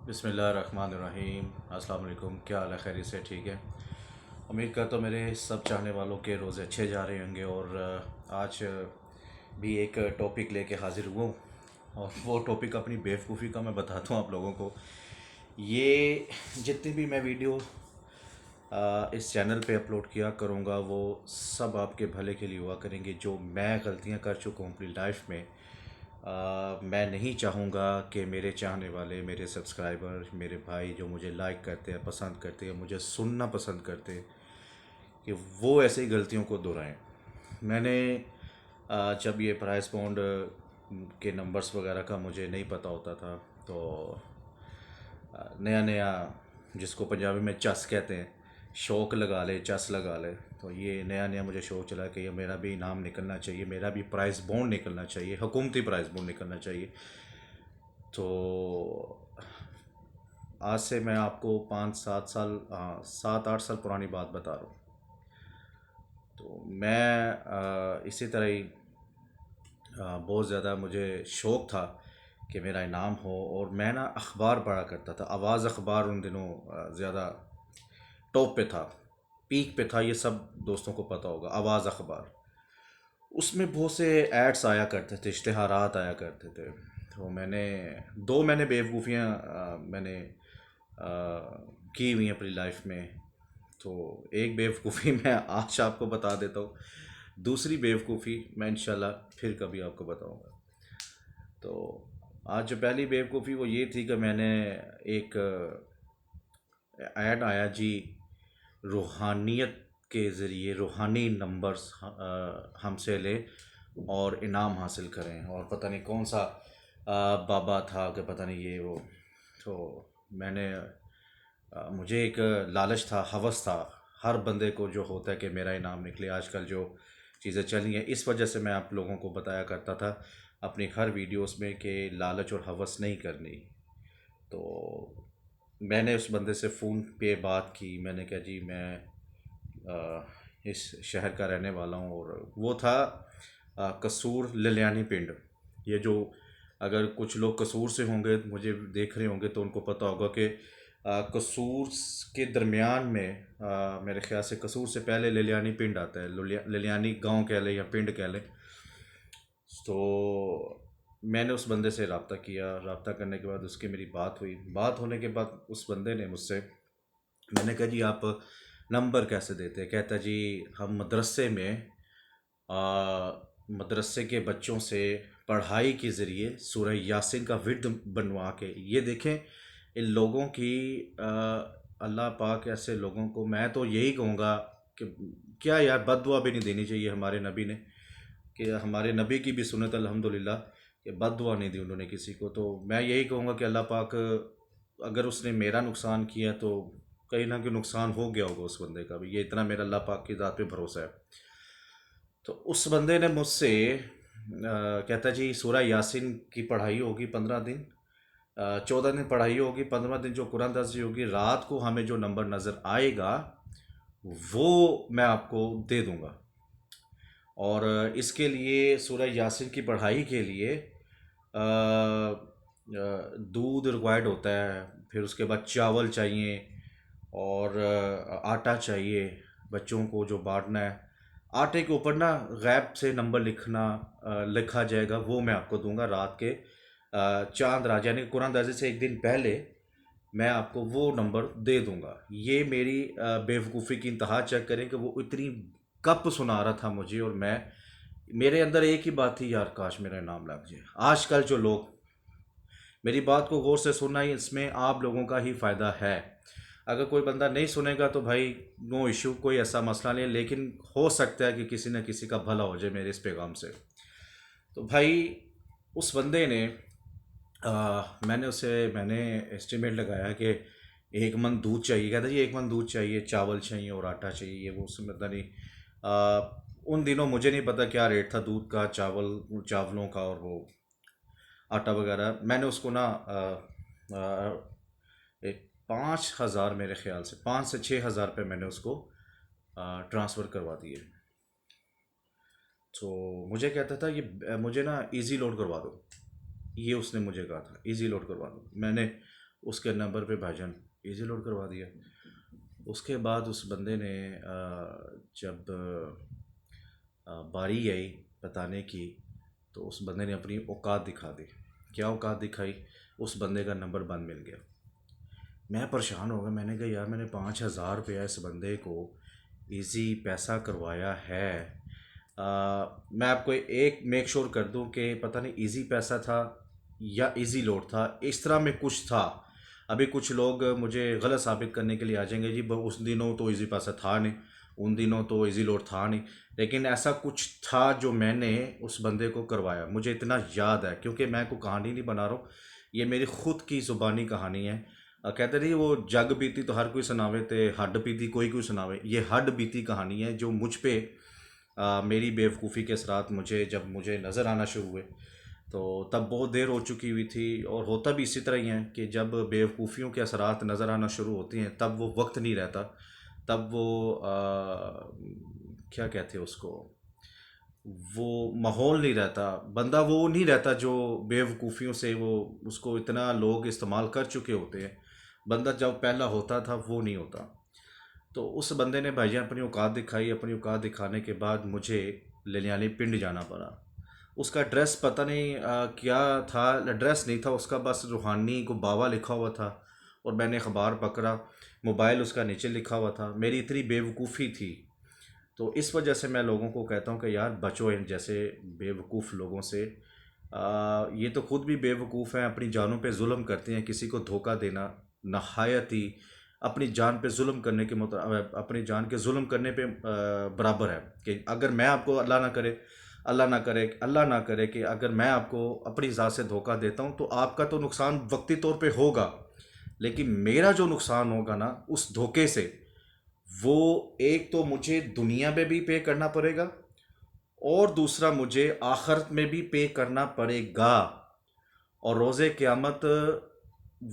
बिस्मिल्लाहिर्रहमानिर्रहीम। अस्सलाम वालेकुम। क्या हाल है? खैरियत से? ठीक है। उम्मीद करता हूँ मेरे सब चाहने वालों के रोज़े अच्छे जा रहे होंगे। और आज भी एक टॉपिक लेके हाज़िर हुआ हूँ। और वो टॉपिक अपनी बेवकूफ़ी का मैं बताता हूँ आप लोगों को। ये जितनी भी मैं वीडियो इस चैनल पे अपलोड किया करूँगा वो सब आपके भले के लिए हुआ करेंगे। जो मैं गलतियाँ कर चुका हूँ अपनी लाइफ में, मैं नहीं चाहूँगा कि मेरे चाहने वाले, मेरे सब्सक्राइबर, मेरे भाई जो मुझे लाइक करते हैं, पसंद करते हैं, मुझे सुनना पसंद करते हैं, कि वो ऐसी गलतियों को दोहराएं। मैंने जब ये प्राइस बॉन्ड के नंबर्स वगैरह का मुझे नहीं पता होता था, तो नया नया, जिसको पंजाबी में चस कहते हैं, शौक लगा ले, चस लगा ले, तो ये नया नया मुझे शौक चला कि ये मेरा भी इनाम निकलना चाहिए, मेरा भी प्राइस बॉन्ड निकलना चाहिए, हुकूमती प्राइस बॉन्ड निकलना चाहिए। तो आज से मैं आपको 5-7 साल, हाँ 7-8 साल पुरानी बात बता रहा हूँ। तो मैं इसी तरह ही बहुत ज़्यादा मुझे शौक़ था कि मेरा इनाम हो। और मैं ना अखबार पढ़ा करता था। आवाज़ अखबार उन दिनों ज़्यादा टॉप पे था, पीक पे था। ये सब दोस्तों को पता होगा, आवाज़ अखबार। उसमें बहुत से एड्स आया करते थे, इश्तिहारात आया करते थे। तो मैंने बेवकूफ़ियाँ मैंने की हुई हैं अपनी लाइफ में। तो एक बेवकूफ़ी मैं आज आपको बता देता हूँ, दूसरी बेवकूफ़ी मैं इंशाल्लाह फिर कभी आपको बताऊँगा। तो आज जो पहली बेवकूफ़ी वो ये थी कि मैंने एक ऐड आया जी, रूहानियत के ज़रिए रूहानी नंबर्स हमसे ले और इनाम हासिल करें। और पता नहीं कौन सा बाबा था कि पता नहीं ये वो। तो मुझे एक लालच था, हवस था, हर बंदे को जो होता है कि मेरा इनाम निकले। आजकल जो चीज़ें चली हैं, इस वजह से मैं आप लोगों को बताया करता था अपनी हर वीडियोस में कि लालच और हवस नहीं करनी। तो मैंने उस बंदे से फ़ोन पे बात की। मैंने कहा जी मैं इस शहर का रहने वाला हूँ। और वो था कसूर ललियानी पिंड। ये जो, अगर कुछ लोग कसूर से होंगे, मुझे देख रहे होंगे, तो उनको पता होगा कि कसूर के दरमियान में, मेरे ख्याल से कसूर से पहले ललियानी पिंड आता है। ललियानी गांव कह लें या पिंड कह लें। तो मैंने उस बंदे से रब्ता किया। रब्ता करने के बाद उसकी मेरी बात हुई। बात होने के बाद उस बंदे ने मुझसे, मैंने कहा जी आप नंबर कैसे देते हैं? कहता जी हम मदरसे में मदरसे के बच्चों से पढ़ाई के ज़रिए सूरह यासीन का विर्द बनवा के, ये देखें इन लोगों की, अल्लाह पाक ऐसे लोगों को, मैं तो यही कहूँगा कि क्या यार, बद्दुआ भी नहीं देनी चाहिए हमारे नबी ने, कि हमारे नबी की भी सुन्नत अल्हम्दुलिल्लाह कि बद्दुआ नहीं दी उन्होंने किसी को। तो मैं यही कहूँगा कि अल्लाह पाक, अगर उसने मेरा नुकसान किया तो कहीं ना कहीं नुकसान हो गया होगा उस बंदे का भी। ये इतना मेरा अल्लाह पाक की ज़ात पे भरोसा है। तो उस बंदे ने मुझसे कहता जी सूरह यासीन की पढ़ाई होगी 15 दिन, 14 दिन पढ़ाई होगी, 15 दिन जो कुरान दर्जी होगी, रात को हमें जो नंबर नज़र आएगा वो मैं आपको दे दूंगा। और इसके लिए सूरह यासीन की पढ़ाई के लिए दूध रिक्वायर्ड होता है, फिर उसके बाद चावल चाहिए, और आटा चाहिए बच्चों को जो बांटना है। आटे के ऊपर ना गैब से नंबर लिखा जाएगा, वो मैं आपको दूंगा रात के चांद रात यानी कुरान दर्जे से एक दिन पहले मैं आपको वो नंबर दे दूंगा। ये मेरी बेवकूफ़ी की इंतहा चेक करें कि वो इतनी कप सुना रहा था मुझे। और मेरे अंदर एक ही बात थी, यार काश मेरा नाम लग जाए। आजकल जो लोग, मेरी बात को गौर से सुनना ही, इसमें आप लोगों का ही फ़ायदा है। अगर कोई बंदा नहीं सुनेगा तो भाई नो इशू, कोई ऐसा मसला नहीं है, लेकिन हो सकता है कि किसी न किसी का भला हो जाए मेरे इस पैगाम से। तो भाई उस बंदे ने मैंने एस्टिमेट लगाया कि 1 मन दूध चाहिए। कहता जी 1 मन दूध चाहिए, चावल चाहिए और आटा चाहिए। ये वो उसमें पता नहीं, उन दिनों मुझे नहीं पता क्या रेट था दूध का, चावलों का और वो आटा वगैरह। मैंने उसको ना एक 5,000, मेरे ख्याल से 5 से 6 हज़ार रुपये मैंने उसको ट्रांसफ़र करवा दिए। तो मुझे कहता था ये मुझे ना इजी लोड करवा दो, ये उसने मुझे कहा था इजी लोड करवा दो। मैंने उसके नंबर पे भाईजान इजी लोड करवा दिया। उसके बाद उस बंदे ने जब बारी आई बताने की, तो उस बंदे ने अपनी औकात दिखा दी। क्या औकात दिखाई? उस बंदे का नंबर बंद मिल गया। मैं परेशान हो गया। मैंने कहा यार मैंने 5,000 रुपया इस बंदे को इजी पैसा करवाया है। मैं आपको एक मेक श्योर कर दूं कि पता नहीं इजी पैसा था या इजी लोड था, इस तरह में कुछ था। अभी कुछ लोग मुझे गलत साबित करने के लिए आ जाएंगे, जी उस दिनों तो इजी पैसा था नहीं, उन दिनों तो इजी लोड था नहीं, लेकिन ऐसा कुछ था जो मैंने उस बंदे को करवाया। मुझे इतना याद है, क्योंकि मैं कोई कहानी नहीं बना रहा हूँ, ये मेरी खुद की ज़ुबानी कहानी है। कहते नहीं वो जग बीती तो हर कोई सुनावे, ते हड्ड बीती कोई सुनावे। ये हड्ड बीती कहानी है जो मुझ पे मेरी बेवकूफ़ी के असरात मुझे नज़र आना शुरू हुए। तो तब बहुत देर हो चुकी हुई थी, और होता भी इसी तरह ही है कि जब बेवकूफ़ियों के असरात नज़र आना शुरू होती हैं तब वो वक्त नहीं रहता, तब वो क्या कहते हैं उसको, वो माहौल नहीं रहता, बंदा वो नहीं रहता जो बेवकूफ़ियों से वो उसको इतना लोग इस्तेमाल कर चुके होते हैं। बंदा जब पहला होता था वो नहीं होता। तो उस बंदे ने भाईजान अपनी औकात दिखाई। अपनी औकात दिखाने के बाद मुझे ललियानी पिंड जाना पड़ा। उसका ड्रेस पता नहीं क्या था, ड्रेस नहीं था उसका, बस रूहानी को बावा लिखा हुआ था। और मैंने अखबार पकड़ा, मोबाइल उसका नीचे लिखा हुआ था। मेरी इतनी बेवकूफ़ी थी। तो इस वजह से मैं लोगों को कहता हूँ कि यार बचो इन जैसे बेवकूफ़ लोगों से। ये तो खुद भी बेवकूफ़ हैं, अपनी जानों पे जुल्म करते हैं। किसी को धोखा देना नहायत ही अपनी जान पे जुल्म करने के अपनी जान के जुल्म करने पे बराबर है। कि अगर मैं आपको अल्लाह ना करे कि अगर मैं आपको अपनी ज़ात से धोखा देता हूँ, तो आपका तो नुकसान वक्ती तौर पे होगा, लेकिन मेरा जो नुकसान होगा ना उस धोखे से, वो एक तो मुझे दुनिया में भी पे करना पड़ेगा, और दूसरा मुझे आखिरत में भी पे करना पड़ेगा। और रोज़े क़यामत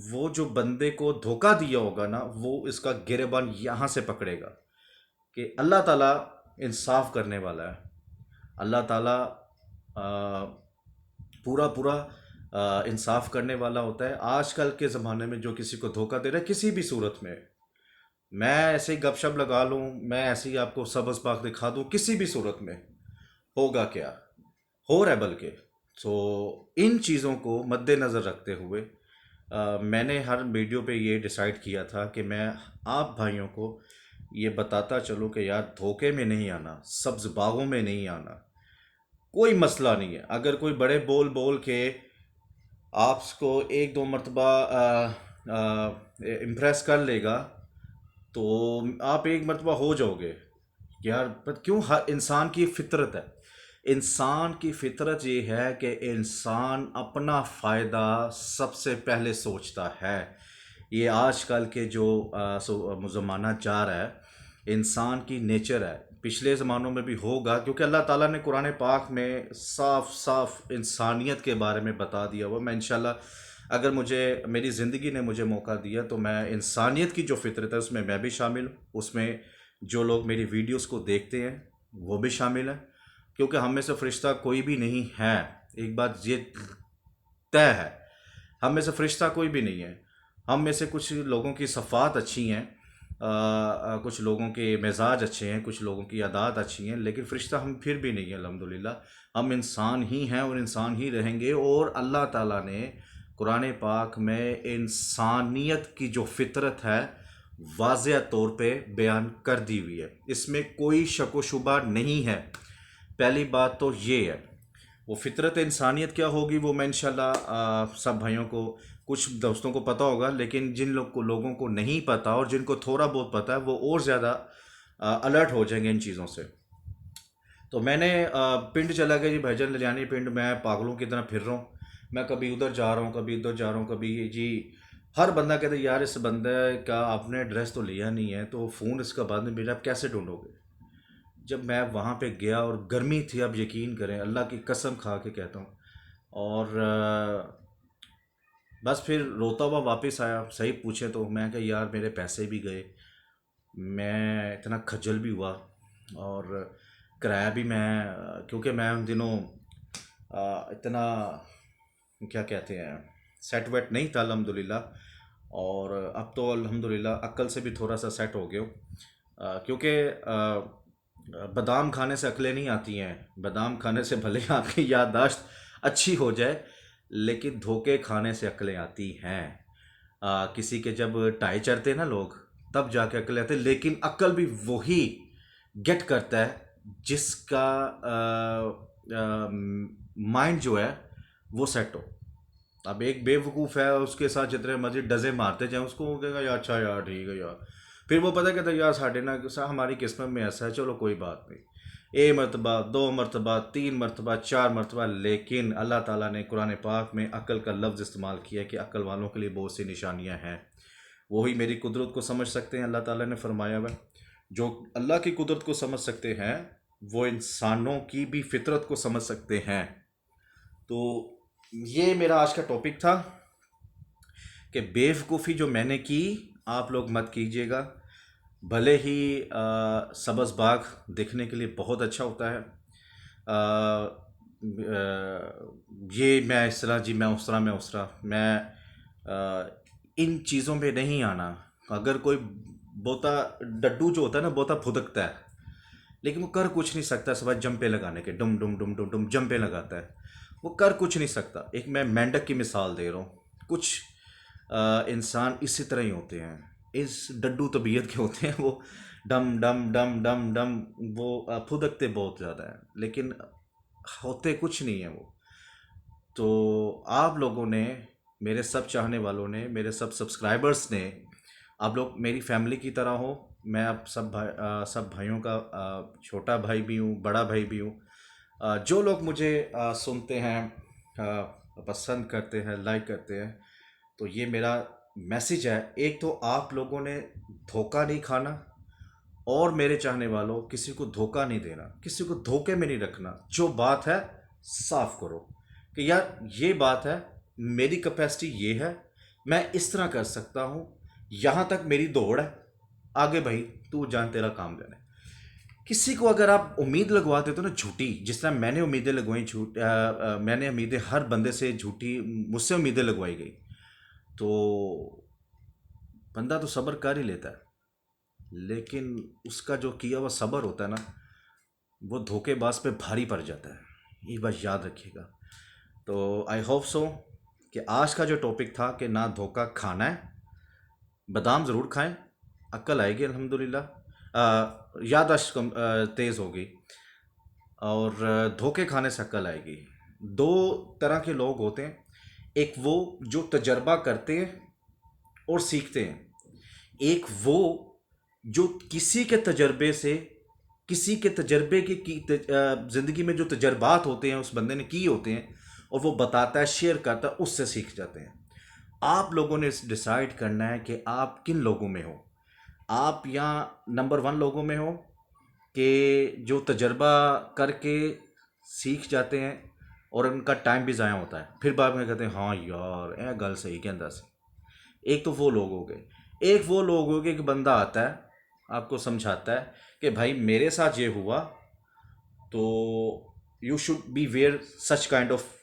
वो जो बंदे को धोखा दिया होगा ना, वो इसका गिरेबान यहाँ से पकड़ेगा कि अल्लाह ताला इंसाफ करने वाला है। अल्लाह ताला पूरा पूरा इंसाफ करने वाला होता है। आजकल के ज़माने में जो किसी को धोखा दे रहा है किसी भी सूरत में, मैं ऐसे ही गपशप लगा लूँ, मैं ऐसे ही आपको सब्ज़ पाक दिखा दूँ, किसी भी सूरत में होगा क्या, हो रहा है बल्कि। तो इन चीज़ों को मद्देनज़र रखते हुए मैंने हर वीडियो पे ये डिसाइड किया था कि मैं आप भाइयों को ये बताता चलूँ कि यार धोखे में नहीं आना, सब्ज़ बागों में नहीं आना, कोई मसला नहीं है। अगर कोई बड़े बोल बोल के आपको एक दो मरतबा इम्प्रेस कर लेगा, तो आप एक मरतबा हो जाओगे यार। पर क्यों, हर इंसान की फितरत है, इंसान की फितरत ये है कि इंसान अपना फ़ायदा सबसे पहले सोचता है। ये आजकल के जो ज़माना जा रहा है, इंसान की नेचर है। पिछले ज़मानों में भी होगा, क्योंकि अल्लाह ताला ने कुरान पाक में साफ साफ इंसानियत के बारे में बता दिया हुआ। मैं इंशाल्लाह अगर मुझे मेरी ज़िंदगी ने मुझे मौका दिया तो मैं इंसानियत की जो फितरत है उसमें मैं भी शामिल हूँ। उसमें जो लोग मेरी वीडियोस को देखते हैं वो भी शामिल है, क्योंकि हम में से फरिश्ता कोई भी नहीं है। एक बात ये तय है, हम में से फरिश्ता कोई भी नहीं है। हम में से कुछ लोगों की सफ़ात अच्छी हैं, कुछ लोगों के मिजाज अच्छे हैं, कुछ लोगों की आदत अच्छी हैं, लेकिन फरिश्ता हम फिर भी नहीं है अल्हम्दुलिल्लाह। हम इंसान ही हैं और इंसान ही रहेंगे। और अल्लाह ताला ने कुरान पाक में इंसानियत की जो फितरत है वाज़ेह तौर पे बयान कर दी हुई है, इसमें कोई शक व शुबा नहीं है। पहली बात तो ये है। वो फितरत इंसानियत क्या होगी वो मैं इंशाल्लाह सब भाइयों को, कुछ दोस्तों को पता होगा, लेकिन जिन लोगों को नहीं पता और जिनको थोड़ा बहुत पता है वो और ज़्यादा अलर्ट हो जाएंगे इन चीज़ों से। तो मैंने पिंड चला गया जी भाईजान, ललियानी पिंड। मैं पागलों की तरह फिर रहा हूँ, मैं कभी उधर जा रहा हूँ, कभी इधर जा रहा हूँ, कभी जी। हर बंदा कहता है यार इस बंदे का आपने एड्रेस तो लिया नहीं है, तो फ़ोन इसका बाद में मिला, आप कैसे ढूंढोगे। जब मैं वहाँ पे गया और गर्मी थी, आप यकीन करें, अल्लाह की कसम खा के कहता हूँ। और बस फिर रोता हुआ वापस आया। सही पूछे तो मैं कहा यार मेरे पैसे भी गए, मैं इतना खज्जल भी हुआ, और किराया भी मैं, क्योंकि मैं उन दिनों इतना क्या कहते हैं सेट वेट नहीं था अल्हम्दुलिल्लाह। और अब तो अल्हम्दुलिल्लाह अक्ल से भी थोड़ा सा सेट हो गया हूँ। क्योंकि बादाम खाने से अकलें नहीं आती हैं। बादाम खाने से भले ही आपकी याददाश्त अच्छी हो जाए, लेकिन धोखे खाने से अकलें आती हैं। किसी के जब टाई चढ़ते हैं ना लोग, तब जाके अकल आते हैं। लेकिन अक्ल भी वही गेट करता है जिसका माइंड जो है वो सेट हो। अब एक बेवकूफ़ है, उसके साथ जितने मर्जी डजे मारते जाए, उसको वो कहेगा यार अच्छा यार ठीक है यार। फिर वो पता कहता है यार साढ़े ना हमारी किस्मत में ऐसा है, चलो कोई बात नहीं। ए मरतबा, दो मरतबा, तीन मरतबा, चार मरतबा, लेकिन अल्लाह ताला ने कुरान पाक में अक्ल का लफ्ज़ इस्तेमाल किया है कि अक्ल वालों के लिए बहुत सी निशानियां हैं। वही मेरी कुदरत को समझ सकते हैं। अल्लाह ताला ने फरमाया हुआ है, जो अल्लाह की कुदरत को समझ सकते हैं वो इंसानों की भी फितरत को समझ सकते हैं। तो ये मेरा आज का टॉपिक था कि बेवकूफ़ी जो मैंने की आप लोग मत कीजिएगा। भले ही सब्ज़ बाग देखने के लिए बहुत अच्छा होता है। ये मैं इस तरह जी, मैं उस तरह, मैं उस तरह, मैं इन चीज़ों पे नहीं आना। अगर कोई बोता डड्डू जो होता है ना, बोता फुदकता है लेकिन वो कर कुछ नहीं सकता सिवाय जंपे लगाने के। डुम डुम डुम डुम डुम जंपे लगाता है, वो कर कुछ नहीं सकता। एक मैं मेंढक की मिसाल दे रहा हूँ। कुछ इंसान इसी तरह ही होते हैं, इस डड्डू तबीयत के होते हैं। वो डम डम डम डम डम, वो फुदकते बहुत ज़्यादा है लेकिन होते कुछ नहीं है वो। तो आप लोगों ने, मेरे सब चाहने वालों ने, मेरे सब सब्सक्राइबर्स ने, आप लोग मेरी फैमिली की तरह हो। मैं अब सब भाइयों का छोटा भाई भी हूँ, बड़ा भाई भी हूँ। जो लोग मुझे सुनते हैं, पसंद करते हैं, लाइक करते हैं, तो ये मेरा मैसेज है। एक तो आप लोगों ने धोखा नहीं खाना, और मेरे चाहने वालों, किसी को धोखा नहीं देना, किसी को धोखे में नहीं रखना। जो बात है साफ करो कि यार ये बात है, मेरी कैपेसिटी ये है, मैं इस तरह कर सकता हूँ, यहाँ तक मेरी दौड़ है, आगे भाई तू जान तेरा काम जाने। किसी को अगर आप उम्मीद लगवा देते हो ना झूठी, जिस तरह मैंने उम्मीदें लगवाई, मैंने उम्मीदें हर बंदे से झूठी, मुझसे उम्मीदें लगवाई गई, तो बंदा तो सब्र कर ही लेता है। लेकिन उसका जो किया हुआ सब्र होता है ना, वो धोखेबाज पे भारी पड़ जाता है। ये बात याद रखिएगा। तो आई होप सो कि आज का जो टॉपिक था कि ना धोखा खाना है, बादाम ज़रूर खाएं, अक्ल आएगी अल्हम्दुलिल्लाह। याददाश्त कम तेज़ होगी, और धोखे खाने से अक्ल आएगी। दो तरह के लोग होते हैं, एक वो जो तजर्बा करते हैं और सीखते हैं, एक वो जो किसी के तजर्बे से, किसी के तजर्बे की ज़िंदगी में जो तजर्बात होते हैं उस बंदे ने किए होते हैं, और वो बताता है, शेयर करता है, उससे सीख जाते हैं। आप लोगों ने डिसाइड करना है कि आप किन लोगों में हो। आप यहाँ नंबर 1 लोगों में हो कि जो तजर्बा करके सीख जाते हैं और उनका टाइम भी ज़ाया होता है, फिर बाद में कहते हैं हाँ यार ए गल सही कहता सी। एक तो वो लोग हो गए। एक वो लोग हो गए कि बंदा आता है, आपको समझाता है कि भाई मेरे साथ ये हुआ, तो you should be aware such kind of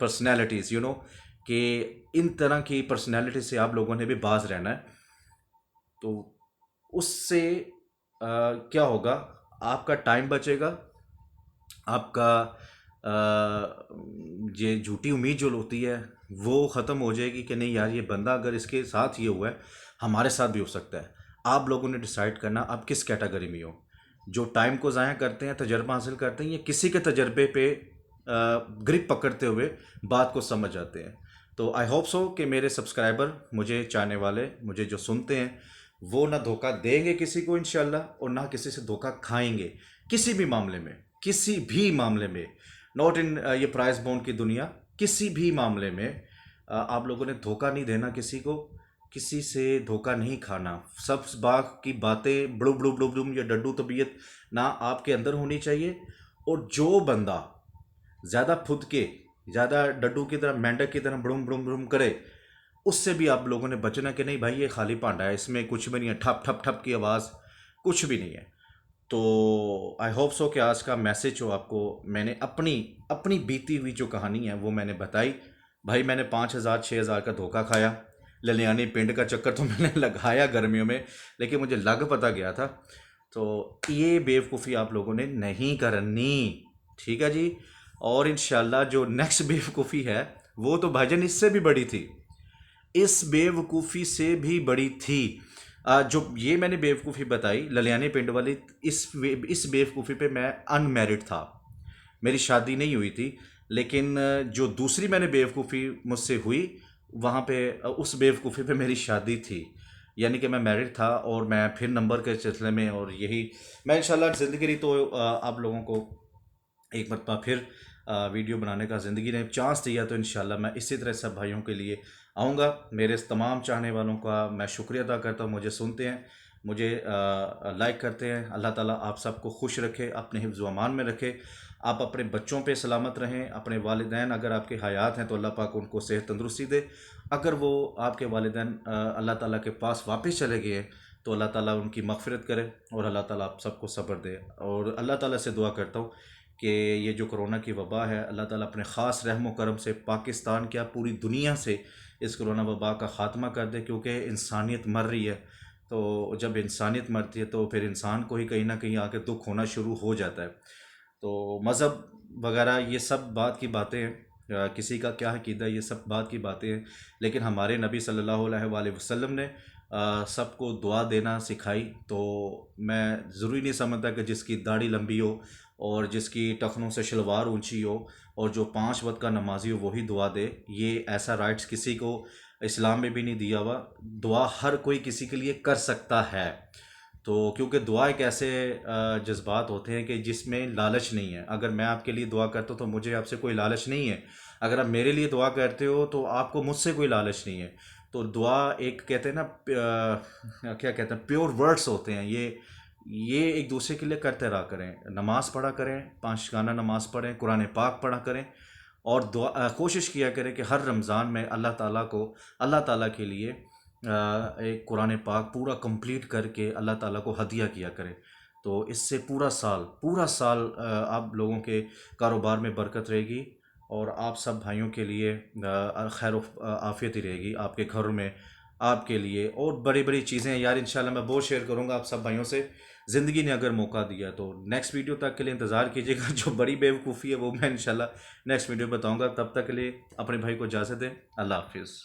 personalities, you know, कि इन तरह की पर्सनैलिटी से आप लोगों ने भी बाज रहना है। तो उससे क्या होगा, आपका टाइम बचेगा, आपका ये झूठी उम्मीद जो होती है वो ख़त्म हो जाएगी कि नहीं यार ये बंदा अगर इसके साथ ये हुआ है, हमारे साथ भी हो सकता है। आप लोगों ने डिसाइड करना आप किस कैटेगरी में हो, जो टाइम को ज़ाया करते हैं, तजर्बा हासिल करते हैं, या किसी के तजर्बे पे ग्रिप पकड़ते हुए बात को समझ आते हैं। तो आई होप सो कि मेरे सब्सक्राइबर, मुझे चाहने वाले, मुझे जो सुनते हैं, वो ना धोखा देंगे किसी को इंशाल्लाह, और ना किसी से धोखा खाएंगे किसी भी मामले में। किसी भी मामले में, नॉट इन ये प्राइस बॉन्ड की दुनिया, किसी भी मामले में आप लोगों ने धोखा नहीं देना किसी को, किसी से धोखा नहीं खाना। सब बाग की बातें ब्लू ब्लू ब्लू ब्लूम या डड्डू तबीयत ना आपके अंदर होनी चाहिए। और जो बंदा ज़्यादा फुद के, ज़्यादा डड्डू की तरह, मेंढक की तरह ब्लूम ब्लूम ब्लूम करे, उससे भी आप लोगों ने बचना कि नहीं भाई ये खाली भांडा है, इसमें कुछ भी नहीं है, ठप ठप ठप की आवाज़, कुछ भी नहीं है। तो आई होप सो कि आज का मैसेज हो आपको, मैंने अपनी अपनी बीती हुई जो कहानी है वो मैंने बताई। भाई मैंने 5,000 6,000 का धोखा खाया, ललियानी पिंड का चक्कर तो मैंने लगाया गर्मियों में, लेकिन मुझे लग पता गया था। तो ये बेवकूफ़ी आप लोगों ने नहीं करनी, ठीक है जी। और इंशाल्लाह जो नेक्स्ट बेवकूफ़ी है वो तो भाईजान इससे भी बड़ी थी, इस बेवकूफ़ी से भी बड़ी थी। जो ये मैंने बेवकूफ़ी बताई ललियानी पिंड वाली, इस बेवकूफ़ी पे मैं अनमैरिड था, मेरी शादी नहीं हुई थी। लेकिन जो दूसरी मैंने बेवकूफ़ी मुझसे हुई वहाँ पे उस बेवकूफ़ी पे मेरी शादी थी, यानी कि मैं मैरिड था। और मैं फिर नंबर के सिलसिले में, और यही मैं इंशाल्लाह ज़िंदगी रही तो आप लोगों को एक मरतबा फिर वीडियो बनाने का ज़िंदगी ने चांस दिया तो इंशाल्लाह मैं इसी तरह सब भाइयों के लिए आऊँगा। मेरे इस तमाम चाहने वालों का मैं शुक्रिया अदा करता हूँ, मुझे सुनते हैं, मुझे लाइक करते हैं। अल्लाह ताला आप सबको खुश रखे, अपने हिफ्ज़ व अमान में रखे। आप अपने बच्चों पे सलामत रहें, अपने वालिदैन अगर आपके हयात हैं तो अल्लाह पाक उनको सेहत तंदुरुस्ती दे। अगर वो आपके वालिदैन अल्लाह ताला के पास वापस चले गए हैं तो अल्लाह ताला उनकी मग़फ़िरत करे और अल्लाह ताला आप सबको सब्र दे। और अल्लाह ताला से दुआ करता हूँ कि ये जो कोरोना की वबा है, अल्लाह ताला अपने ख़ास रहम करम से पाकिस्तान क्या पूरी दुनिया से इस कोरोना वबा का ख़ात्मा कर दे, क्योंकि इंसानियत मर रही है। तो जब इंसानियत मरती है तो फिर इंसान को ही कहीं ना कहीं आके दुख होना शुरू हो जाता है। तो मज़हब वगैरह ये सब बात की बातें हैं, किसी का क्या अक़ीदा ये सब बात की बातें हैं। लेकिन हमारे नबी सल्लल्लाहु अलैहि वसल्लम ने सबको दुआ देना सिखाई। तो मैं ज़रूरी नहीं समझता कि जिसकी दाढ़ी लंबी हो और जिसकी टखनों से शलवार ऊंची हो और जो 5 वक्त का नमाजी हो वही दुआ दे। ये ऐसा राइट्स किसी को इस्लाम में भी नहीं दिया हुआ। दुआ हर कोई किसी के लिए कर सकता है। तो क्योंकि दुआ एक ऐसे जज्बात होते हैं कि जिसमें लालच नहीं है। अगर मैं आपके लिए दुआ करता हूँ तो मुझे आपसे कोई लालच नहीं है। अगर आप मेरे लिए दुआ करते हो तो आपको मुझसे कोई लालच नहीं है। तो दुआ एक कहते हैं ना क्या कहते हैं, प्योर वर्ड्स होते हैं। ये एक दूसरे के लिए करते रहा करें, नमाज़ पढ़ा करें, 5 गाना नमाज़ पढ़ें, कुरान पाक पढ़ा करें। और दुआ कोशिश किया करें कि हर रमज़ान में अल्लाह ताला के लिए एक कुरान पाक पूरा कंप्लीट करके अल्लाह ताला को हदिया किया करें। तो इससे पूरा साल आप लोगों के कारोबार में बरकत रहेगी और आप सब भाइयों के लिए खैर आफियत ही रहेगी आपके घरों में, आपके लिए। और बड़ी बड़ी चीज़ें यार इंशाल्लाह मैं बहुत शेयर करूँगा आप सब भाइयों से, ज़िंदगी ने अगर मौका दिया तो। नेक्स्ट वीडियो तक के लिए इंतज़ार कीजिएगा, जो बड़ी बेवकूफ़ी है वो मैं इंशाल्लाह नेक्स्ट वीडियो बताऊँगा। तब तक के लिए अपने भाई को इजाज़त दें। अल्लाह हाफिज़।